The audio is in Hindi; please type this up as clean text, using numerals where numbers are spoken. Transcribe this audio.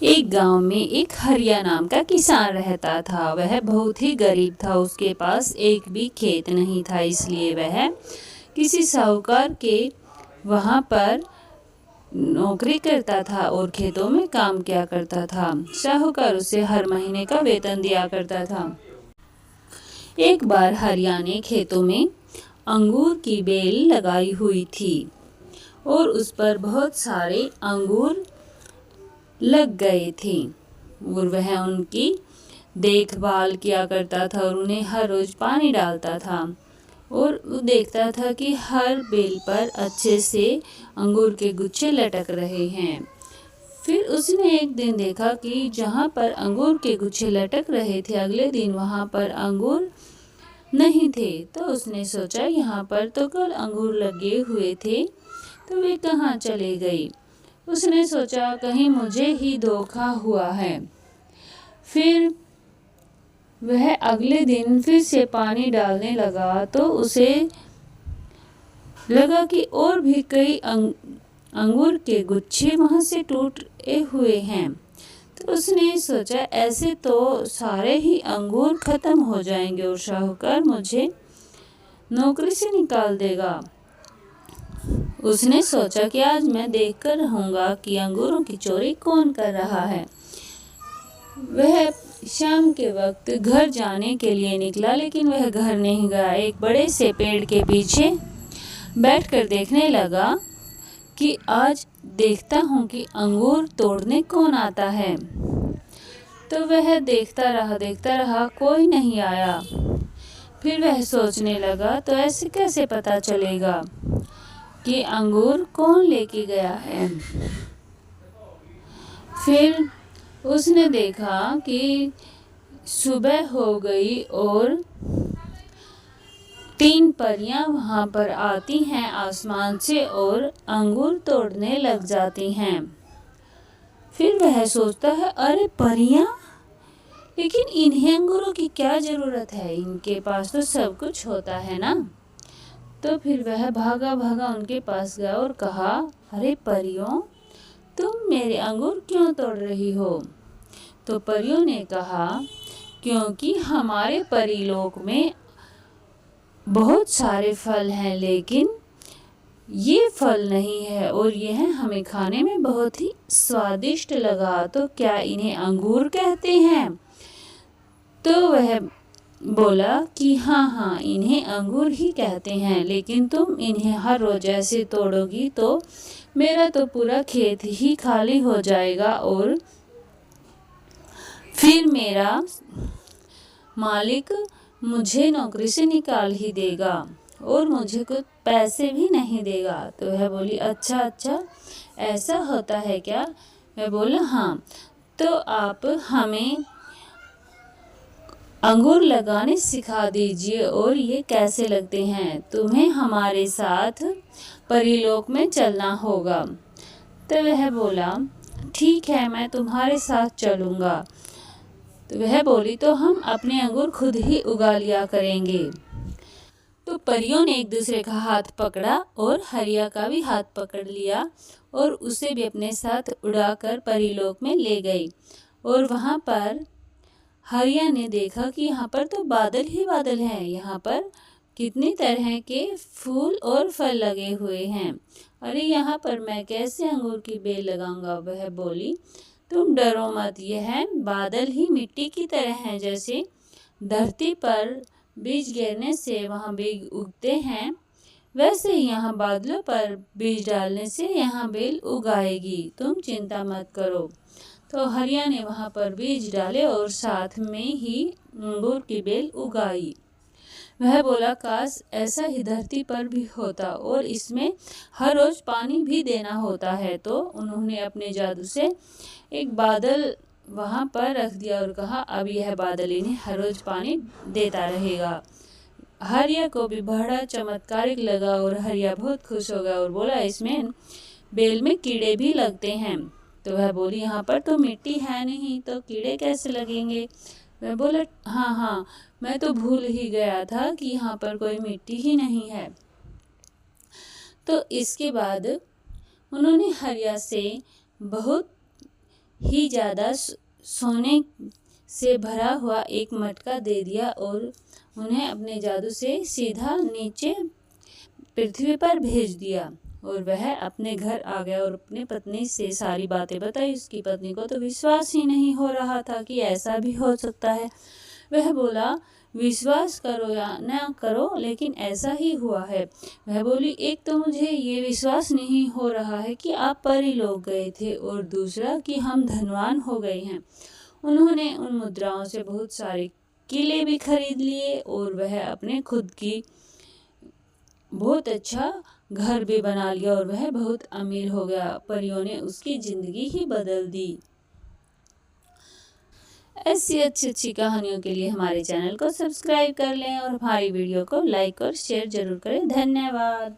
एक गांव में एक हरिया नाम का किसान रहता था। वह बहुत ही गरीब था। उसके पास एक भी खेत नहीं था, इसलिए वह किसी साहूकार के वहाँ पर नौकरी करता था और खेतों में काम किया करता था। साहूकार उसे हर महीने का वेतन दिया करता था। एक बार हरिया ने खेतों में अंगूर की बेल लगाई हुई थी और उस पर बहुत सारे अंगूर लग गए थे और वह उनकी देखभाल किया करता था और उन्हें हर रोज पानी डालता था और वो देखता था कि हर बेल पर अच्छे से अंगूर के गुच्छे लटक रहे हैं। फिर उसने एक दिन देखा कि जहाँ पर अंगूर के गुच्छे लटक रहे थे, अगले दिन वहाँ पर अंगूर नहीं थे। तो उसने सोचा, यहाँ पर तो कल अंगूर लगे हुए थे, तो वे कहाँ चले गए। उसने सोचा कहीं मुझे ही धोखा हुआ है। फिर वह अगले दिन फिर से पानी डालने लगा तो उसे लगा कि और भी कई अंगूर के गुच्छे वहां से टूटे हुए हैं। तो उसने सोचा ऐसे तो सारे ही अंगूर खत्म हो जाएंगे और साहूकार मुझे नौकरी से निकाल देगा। उसने सोचा कि आज मैं देखकर रहूंगा कि अंगूरों की चोरी कौन कर रहा है। वह शाम के वक्त घर जाने के लिए निकला, लेकिन वह घर नहीं गया। एक बड़े से पेड़ के पीछे बैठकर देखने लगा कि आज देखता हूँ कि अंगूर तोड़ने कौन आता है। तो वह देखता रहा, कोई नहीं आया। फिर वह सोचने लगा, तो ऐसे कैसे पता चलेगा कि अंगूर कौन लेके गया है। फिर उसने देखा कि सुबह हो गई और 3 परियां वहां पर आती हैं आसमान से और अंगूर तोड़ने लग जाती हैं। फिर वह सोचता है, अरे परियां, लेकिन इन्हें अंगूरों की क्या जरूरत है, इनके पास तो सब कुछ होता है ना। तो फिर वह भागा उनके पास गया और कहा, अरे परियों, तुम मेरे अंगूर क्यों तोड़ रही हो। तो परियों ने कहा, क्योंकि हमारे परीलोक में बहुत सारे फल हैं, लेकिन ये फल नहीं है और यह हमें खाने में बहुत ही स्वादिष्ट लगा, तो क्या इन्हें अंगूर कहते हैं। तो वह बोला कि हाँ, इन्हें अंगूर ही कहते हैं, लेकिन तुम इन्हें हर रोज ऐसे तोड़ोगी तो मेरा तो पूरा खेत ही खाली हो जाएगा और फिर मेरा मालिक मुझे नौकरी से निकाल ही देगा और मुझे कुछ पैसे भी नहीं देगा। तो वह बोली, अच्छा, ऐसा होता है क्या। वह बोला, हाँ, तो आप हमें अंगूर लगाने सिखा दीजिए और ये कैसे लगते हैं। तुम्हें हमारे साथ परीलोक में चलना होगा। तो वह बोला, ठीक है, मैं तुम्हारे साथ चलूँगा। तो वह बोली, तो हम अपने अंगूर खुद ही उगा लिया करेंगे। तो परियों ने एक दूसरे का हाथ पकड़ा और हरिया का भी हाथ पकड़ लिया और उसे भी अपने साथ उड़ाकर परीलोक में ले गई। और वहाँ पर हरिया ने देखा कि यहाँ पर तो बादल ही बादल हैं, यहाँ पर कितनी तरह के फूल और फल लगे हुए हैं। अरे यहाँ पर मैं कैसे अंगूर की बेल लगाऊंगा। वह बोली, तुम डरो मत, यह बादल ही मिट्टी की तरह हैं। जैसे धरती पर बीज गिरने से वहाँ बीज उगते हैं, वैसे ही यहाँ बादलों पर बीज डालने से यहाँ बेल उगाएगी, तुम चिंता मत करो। तो हरिया ने वहाँ पर बीज डाले और साथ में ही अंगूर की बेल उगाई। वह बोला, काश ऐसा ही धरती पर भी होता और इसमें हर रोज पानी भी देना होता है। तो उन्होंने अपने जादू से एक बादल वहाँ पर रख दिया और कहा, अब यह बादल इन्हें हर रोज पानी देता रहेगा। हरिया को भी बड़ा चमत्कारिक लगा और हरिया बहुत खुश हो गया और बोला, इसमें बेल में कीड़े भी लगते हैं। तो वह बोली, यहाँ पर तो मिट्टी है नहीं, तो कीड़े कैसे लगेंगे। वह बोला, हाँ, मैं तो भूल ही गया था कि यहाँ पर कोई मिट्टी ही नहीं है। तो इसके बाद उन्होंने हरिया से बहुत ही ज़्यादा सोने से भरा हुआ एक मटका दे दिया और उन्हें अपने जादू से सीधा नीचे पृथ्वी पर भेज दिया। और वह अपने घर आ गया और अपनी पत्नी से सारी बातें बताई। उसकी पत्नी को तो विश्वास ही नहीं हो रहा था कि ऐसा भी हो सकता है। वह बोला, विश्वास करो या ना करो, लेकिन ऐसा ही हुआ है। वह बोली, एक तो मुझे ये विश्वास नहीं हो रहा है कि आप परीलोक गए थे, और दूसरा कि हम धनवान हो गए हैं। उन्होंने उन मुद्राओं से बहुत सारे किले भी खरीद लिए और वह अपने खुद की बहुत अच्छा घर भी बना लिया और वह बहुत अमीर हो गया। परियों ने उसकी ज़िंदगी ही बदल दी। ऐसी अच्छी अच्छी कहानियों के लिए हमारे चैनल को सब्सक्राइब कर लें और हमारी वीडियो को लाइक और शेयर ज़रूर करें। धन्यवाद।